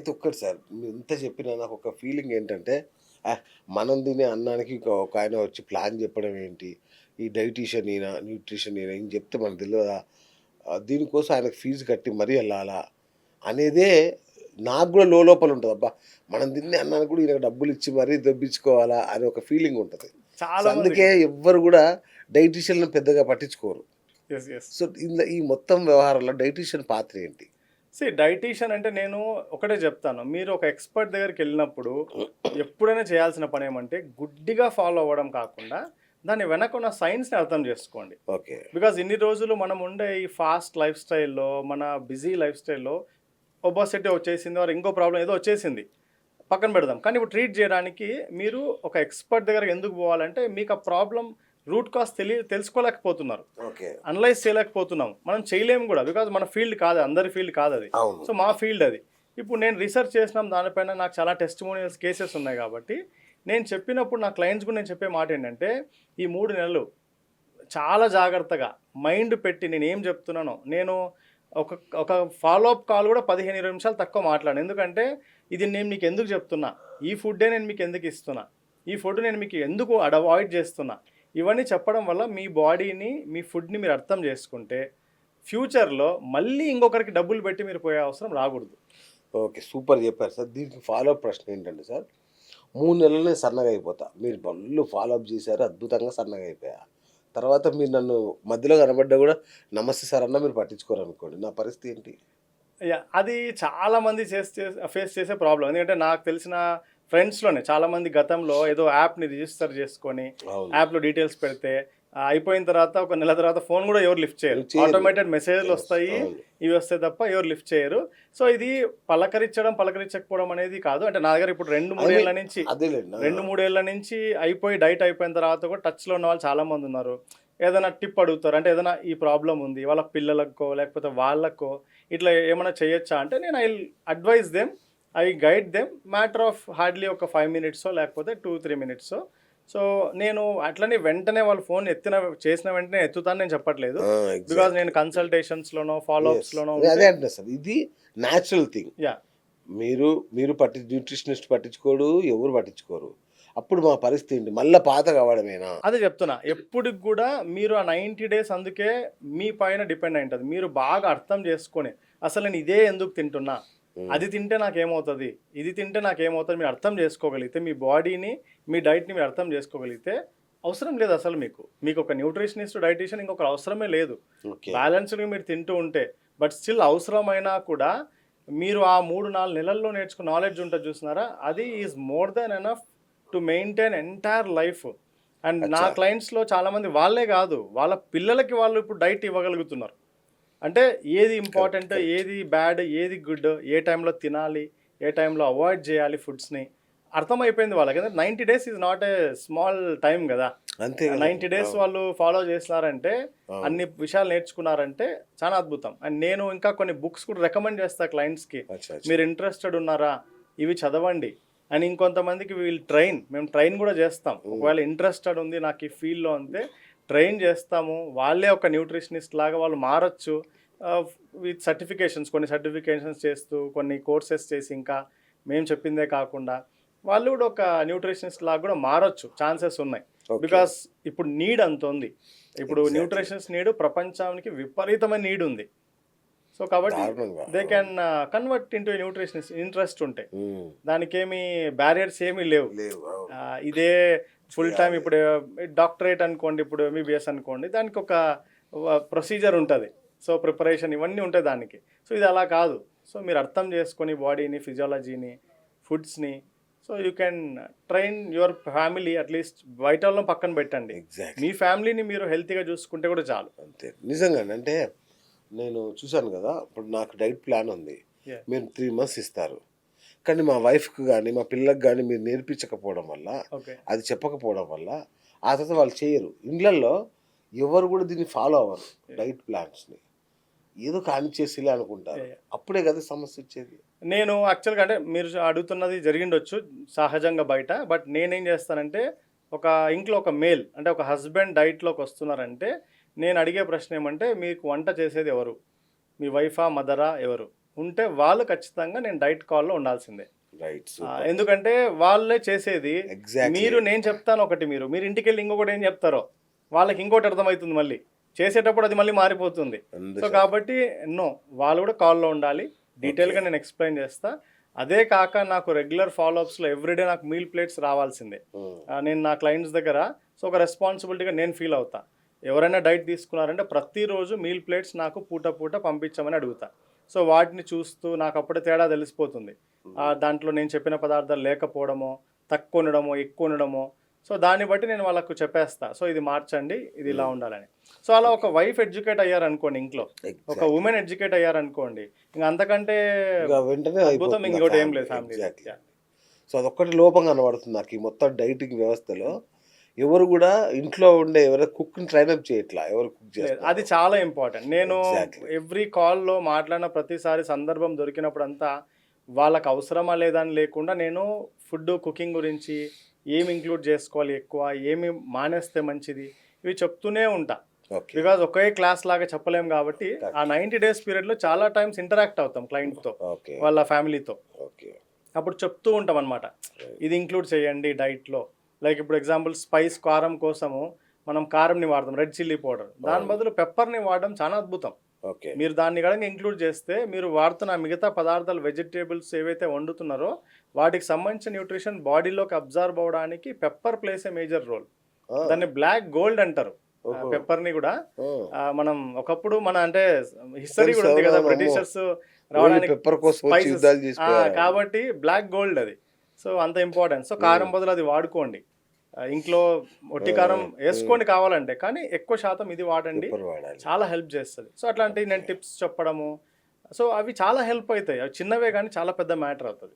అయితే ఒక్కటి సార్ మీరు ఇంత చెప్పినా నాకు ఒక ఫీలింగ్ ఏంటంటే ఆహ్, మనం తినే అన్నానికి ఒక ఆయన వచ్చి ప్లాన్ చెప్పడం ఏంటి? ఈ డైటీషియన్ ఈయన, న్యూట్రిషన్ ఈయన ఈయన చెప్తే మనకు తెలవదా? దీనికోసం ఆయనకు ఫీజు కట్టి మరీ ఎళ్ళాలా? అనేదే నాకు గూడా లోపల ఉంటది. అబ్బా! మనం తినే అన్నానికి కూడా ఈయనకు డబ్బులిచ్చి మరీ దొబ్బించుకోవాలా అనే ఒక ఫీలింగ్ ఉంటది. సో, చాలా అందుకే మందికుంటది. ఎవ్వరు గూడా డైటీషియన్‌లని పెద్దగా పట్టించుకోరు. యెస్. యెస్. సో, ఈ మొత్తం వ్యవహారంలో డైటీషియన్ పాత్ర ఏంటి? డైటీషియన్ అంటే నేను ఒకటే చెప్తాను. మీరు ఒక ఎక్స్‌పర్ట్ దగ్గరికెళ్ళినప్పుడు ఎప్పుడైనా చేయాల్సిన పనేమంటే గుడ్డిగా ఫాలో అవ్వడం కాకుండా దాని వెనకున్న సైన్స్‌ని అర్థం చేసుకోండి. ఓకే. బికాజ్ ఇన్ని రోజులు మనం ఉండే ఈ ఫాస్ట్ లైఫ్ స్టైల్‌లో, మన బిజీ లైఫ్ స్టైల్‌లో ఒబెసిటీ వచ్చేసింది ఆర్ ఇంకో ప్రాబ్లమ్ ఏదో వచ్చేసింది. పక్కన పెడదాం. కానీ ఇప్పుడు ట్రీట్ చేయడానికి మీరు ఒక ఎక్స్‌పర్ట్ దగ్గరకి ఎందుకు పోవాలంటే మీకు ఆ ప్రాబ్లమ్ రూట్ కాజ్ తెలుసుకోలేకపోతున్నారు. ఓకే. అనలైజ్ చేయలేకపోతున్నాం. మనం చేయలేము గూడా. బికాజ్ మన ఫీల్డ్ కాదు. అందరి ఫీల్డ్ కాదది. అవును. సో, మా ఫీల్డ్ అది. ఇప్పుడు నేను రీసెర్చ్ చేసినాం దానిపైన నాకు చాలా టెస్టిమోనియల్స్ కేసెస్ ఉన్నాయి కాబట్టి, నేను చెప్పినప్పుడు నా క్లయింట్స్ కూడా నేను చెప్పే మాట ఏంటంటే, ఈ 3 నెలలు చాలా జాగ్రత్తగా మైండ్ పెట్టి నేనేం చెప్తున్నానో, నేను ఒక ఒక ఫాలో అప్ కాల్ కూడా 15, 20 నిమిషాలు తక్కువ మాట్లాడను. ఎందుకంటే, ఇది నేను మీకు ఎందుకు చెప్తున్నా? ఈ ఫుడ్డే నేను మీకు ఎందుకు ఇస్తున్నా? ఈ ఫుడ్ నేను మీకు ఎందుకు అవాయిడ్ చేస్తున్నా? ఇవన్నీ చెప్పడం వల్ల మీ బాడీని, మీ ఫుడ్‌ని మీరు అర్థం చేసుకుంటే, ఫ్యూచర్‌లో మళ్ళీ ఇంకొకరికి డబ్బులు పెట్టి మీరు పోయే అవసరం రాకూడదు. ఓకే. సూపర్ చెప్పారు సార్. దీనికి ఫాలో అప్ ప్రశ్న ఏంటంటే సార్, 3 నెలలనే సన్నగా అయిపోతా. మీరు ఫుల్లు ఫాలో అప్ చేశారు. అద్భుతంగా సన్నగా అయిపోయా. తర్వాత మీరు నన్ను మధ్యలో కనపడ్డా గూడా నమస్తే సార్ అన్నా మీరు పట్టించుకోరనుకోండి. నా పరిస్థితి ఏంటి? అది చాలామంది ఫేస్ చేసే ప్రాబ్లమ్. ఎందుకంటే నాకు తెలిసిన ఫ్రెండ్స్‌లోనే చాలామంది గతంలో ఏదో యాప్‌ని రిజిస్టర్ చేసుకొని, అవును. యాప్‌లో డీటెయిల్స్ పెడితే అయిపోయిన తర్వాత ఒక నెల తర్వాత ఫోన్ కూడా ఎవరు లిఫ్ట్ చేయరు. లిఫ్ట్ చేయరు. ఆటోమేటెడ్ మెసేజ్‌లు యెస్. వస్తాయి. అవును. ఇవి వస్తాయి తప్ప ఎవరు లిఫ్ట్ చేయరు. సో, ఇది పలకరించకపోవడం అనేది కాదు. అంటే నా దగ్గర ఇప్పుడు 2, 3 అదే ఏళ్ల నుంచి అదేలెండి. 2, 3 ఏళ్ల నుంచి డైట్ అయిపోయిన తర్వాత కూడా టచ్‌లో ఉన్న వాళ్ళు చాలామంది ఉన్నారు. ఏదైనా టిప్ అడుగుతారు. అంటే ఏదైనా ఈ ప్రాబ్లమ్ ఉంది. వాళ్ళ పిల్లలకో, లేకపోతే వాళ్ళకో ఇట్లా ఏమన్నా చేయొచ్చా అంటే నేను I will advise them. I guide them. Matter of hardly ఒక 5 మినిట్సో లేకపోతే 2, 3 మినిట్సో. సో, నేను అట్లని వెంటనే వాళ్ళు ఫోన్ చేసిన వెంటనే ఎత్తుతానని నేను చెప్పట్లేదు. ఆ! బికాజ్ నేను ఎగ్జాక్ట్‌లీ. కన్సల్టేషన్స్‌లోనో, ఫాలో యెస్. అప్స్‌లోనో నేను ఉంటే అదే అంటున్నా సార్. ఇది న్యాచురల్ థింగ్. యాహ్! మీరు మీరు న్యూట్రిషనిస్ట్ పట్టించుకోడు, ఎవరు పట్టించుకోరు. అప్పుడు మా పరిస్థితి ఏంటి? మళ్ళా పాత కావడమేనా? అదే చెప్తున్నా. ఎప్పుడికి గూడా మీరు ఆ 90 డేస్ అందుకే మీ పైన డిపెండ్ అయి ఉంటది. మీరు బాగా అర్థం చేసుకొని, అసలు నేను ఇదే ఎందుకు తింటున్నా? హ్మ్. అది తింటే నాకేమవుతది? ఇది తింటే నాకేమవుతది? మీరు అర్థం చేసుకోగలిగితే, మీ బాడీని, మీ డైట్‌ని మీరు అర్థం చేసుకోగలిగితే, అవసరం లేదు అసలు మీకు. మీకొక న్యూట్రిషనిస్ట్, డైటీషియన్ ఇంకొకరు అవసరమే లేదు. ఓకే. బ్యాలెన్స్‌డ్‌గా మీరు తింటూ ఉంటే. బట్ స్టిల్ అవసరమైనా కూడా మీరు ఆ 3, 4 నెలల్లో నేర్చుకున్న నాలెడ్జ్ ఉంటది చూసినారా? అది is more than enough to maintain entire life. And నా అచ్చా! క్లయింట్స్‌లో చాలామంది వాళ్ళే గాదు, వాళ్ళ పిల్లలకి వాళ్ళు ఇప్పుడు డైట్ ఇవ్వగలుగుతున్నారు. అంటే ఏది కరెక్ట్. Important, correct. ఏది బ్యాడ్, ఏది గుడ్, ఏ టైంలో తినాలి, ఏ టైంలో అవాయిడ్ జేయాలి ఫుడ్స్‌ని అర్థమైపోయింది వాళ్ళకి. ఎందుకంటే 90 days is not a small time గదా! అంతే గదండీ. 90 డేస్ అవును. వాళ్ళు ఫాలో చేసినారంటే, అవును. అన్ని విషయాలు నేర్చుకున్నారంటే చాలా అద్భుతం. అండ్ నేను ఇంకా కొన్ని బుక్స్ కూడా రికమెండ్ చేస్తా క్లయింట్స్‌కి. అచ్చా! అచ్చా! మీరు ఇంట్రెస్టెడ్ ఉన్నారా? ఇవి చదవండి. అండ్ ఇంకొంతమందికి మేము ట్రైన్ కూడా చేస్తాం. హ్మ్. ఒకవేళ ఇంట్రెస్టెడ్ ఉంది నాకు ఈ ఫీల్డ్‌లో అంటే ట్రైన్ చేస్తాము. వాళ్ళే ఒక న్యూట్రిషనిస్ట్ లాగా వాళ్ళు మారొచ్చు. ఆహ్, కొన్ని సర్టిఫికేషన్స్ చేస్తూ, కొన్ని కోర్సెస్ చేసి ఇంకా మేము చెప్పిందే కాకుండా వాళ్ళు కూడా ఒక న్యూట్రిషనిస్ట్ లాగా కూడా మారొచ్చు. ఛాన్సెస్ ఉన్నాయి. ఓకే. బికాస్ ఇప్పుడు నీడ్ అంత ఉంది. ఇప్పుడు ఎగ్జాక్ట్‌లీ. న్యూట్రిషన్స్ నీడ్ ప్రపంచానికి విపరీతమైన నీడ్ ఉంది. సో, కాబట్టి దారుణంగా. దే అవును. Can convert into nutritionist interest ఉంటే. హ్మ్. దానికేమి బ్యారియర్స్ ఏమీ లేవు. లేవు. అవును. ఇదే ఫుల్ టైమ్ చేయాలి. ఇప్పుడు డాక్టరేట్ అనుకోండి, ఇప్పుడు ఎంబీబీఎస్ అనుకోండి. దానికొక ప్రొసీజర్ ఉంటది. సో, ప్రిపరేషన్ ఇవన్నీ ఉంటాయి దానికి. సో, ఇది అలా కాదు. సో, మీరు అర్థం చేసుకొని బాడీని, ఫిజియాలజీని, ఫుడ్స్‌ని so, you can train your family at least బయటోళ్ళని పక్కన పెట్టండి. ఎగ్జాక్ట్‌లీ. మీ ఫ్యామిలీని మీరు హెల్తీగా చూసుకుంటే కూడా చాలు. అంతే. నిజంగానే. అంటే నేను చూసాను గదా! ఇప్పుడు నాకు డైట్ ప్లాన్ ఉంది. యాహ్! మీరు 3 మంత్స్ ఇస్తారు. కానీ మా వైఫ్‌కి గాని, మా పిల్లకి గాని మీరు నేర్పించకపోవడం వల్ల, ఓకే. అది చెప్పకపోవడం వల్ల, ఆ తర్వాత వాళ్ళు చేయరు. ఇండ్లల్లో ఎవరు గూడా దీన్ని ఫాలో అవ్వరు. యాహ్! డైట్ ప్లాన్స్‌ని. ఏదో కానిచ్చేసిలే అనుకుంటారు. యాహ్! అప్పుడే గదా సమస్యొచ్చేది. నేను యాక్చువల్‌గా అంటే మీరు అడుగుతున్నది జరిగిండొచ్చు సహజంగా బయట. బట్ నేనేం చేస్తానంటే ఒక ఇంట్లో ఒక మేల్ అంటే ఒక హస్బెండ్ డైట్‌లోకొస్తున్నారంటే నేను అడిగే ప్రశ్న ఏమంటే మీకు వంట చేసేది ఎవరు? మీ వైఫా? మదరా? ఎవరు? ఉంటే వాళ్ళు ఖచ్చితంగా నేను డైట్ కాల్లో ఉండాల్సిందే. రైట్. ఎందుకంటే వాళ్ళే చేసేది. ఎగ్జాక్ట్లీ. మీరు నేను చెప్తాను ఒకటి, మీరు ఇంటికి వెళ్ళి ఇంకొకటి ఏం చెప్తారో వాళ్ళకి ఇంకోటి అర్థమవుతుంది, మళ్ళీ చేసేటప్పుడు అది మళ్ళీ మారిపోతుంది. సో కాబట్టి వాళ్ళు కూడా కాల్లో ఉండాలి, డీటెయిల్గా నేను ఎక్స్ప్లెయిన్ చేస్తా. అదే కాక నాకు రెగ్యులర్ ఫాలోఅప్స్లో ఎవ్రీడే నాకు మీల్ ప్లేట్స్ రావాల్సిందే. నేను నా క్లయింట్స్ దగ్గర సో ఒక రెస్పాన్సిబిలిటీగా నేను ఫీల్ అవుతా. ఎవరైనా డైట్ తీసుకున్నారంటే ప్రతిరోజు మీల్ ప్లేట్స్ నాకు పూట పూట పంపించమని అడుగుతా. సో వాటిని చూస్తూ నాకు అప్పుడే తేడా తెలిసిపోతుంది. దాంట్లో నేను చెప్పిన పదార్థాలు లేకపోవడమో, తక్కువ ఉండడమో, ఎక్కువ ఉండడమో, సో దాన్ని బట్టి నేను వాళ్ళకు చెప్పేస్తా. సో ఇది మార్చండి, ఇది ఇలా ఉండాలని. సో అలా ఒక వైఫ్ ఎడ్యుకేట్ అయ్యారనుకోండి, ఇంట్లో ఒక ఉమెన్ ఎడ్యుకేట్ అయ్యారనుకోండి, ఇంకా అంతకంటే వెంటనే అద్భుతం ఇంకోటి ఏం లేదు ఫ్యామిలీ. సో అదొక్కటి లోపం కనబడుతుంది నాకు ఈ మొత్తం డైటింగ్ వ్యవస్థలో. ఎవరు కూడా ఇంట్లో ఉండే ఎవరైనా కుక్ని ట్రైనప్ చేయట్లా, ఎవరు కుక్ చేస్తారు. అది చాలా ఇంపార్టెంట్. నేను ఎవ్రీ కాల్లో మాట్లాడిన ప్రతిసారి సందర్భం దొరికినప్పుడు అంతా వాళ్ళకి అవసరమా లేదా అని లేకుండా నేను ఫుడ్ కుకింగ్ గురించి ఏమి ఇంక్లూడ్ చేసుకోవాలి, ఎక్కువ ఏమి మానేస్తే మంచిది, ఇవి చెప్తూనే ఉంటా. బికాజ్ ఒకే క్లాస్ లాగా చెప్పలేం కాబట్టి ఆ 90 days పీరియడ్లో చాలా టైమ్స్ ఇంటరాక్ట్ అవుతాం క్లయింట్తో, వాళ్ళ ఫ్యామిలీతో. అప్పుడు చెప్తూ ఉంటాం అనమాట, ఇది ఇంక్లూడ్ చేయండి డైట్లో. లైక్ ఇప్పుడు ఎగ్జాంపుల్ స్పైస్ కారం కోసము మనం కారంని వాడతాం, రెడ్ చిల్లీ పౌడర్, దాని బదులు పెప్పర్ని వాడడం చాలా అద్భుతం. మీరు దాన్ని కనుక ఇంక్లూడ్ చేస్తే మీరు వాడుతున్న మిగతా పదార్థాలు, వెజిటేబుల్స్ ఏవైతే వండుతున్నారో వాటికి సంబంధించిన న్యూట్రిషన్ బాడీలోకి అబ్జర్వ్ అవ్వడానికి pepper place a major role. దాన్ని బ్లాక్ గోల్డ్ అంటారు పెప్పర్ని కూడా. మనం ఒకప్పుడు మన అంటే హిస్టరీ కూడా ఉంది కదా, బ్రిటిషర్స్ రావడానికి కాబట్టి బ్లాక్ గోల్డ్ అది. సో అంత ఇంపార్టెంట్. సో కారం బదులు అది వాడుకోండి, ఇంట్లో ఒట్టి కారం వేసుకోండి కావాలంటే, కానీ ఎక్కువ శాతం ఇది వాడండి, చాలా హెల్ప్ చేస్తుంది. సో అట్లాంటి నేను టిప్స్ చెప్పడము, సో అవి చాలా హెల్ప్ అవుతాయి. అవి చిన్నవే కానీ చాలా పెద్ద మ్యాటర్ అవుతుంది.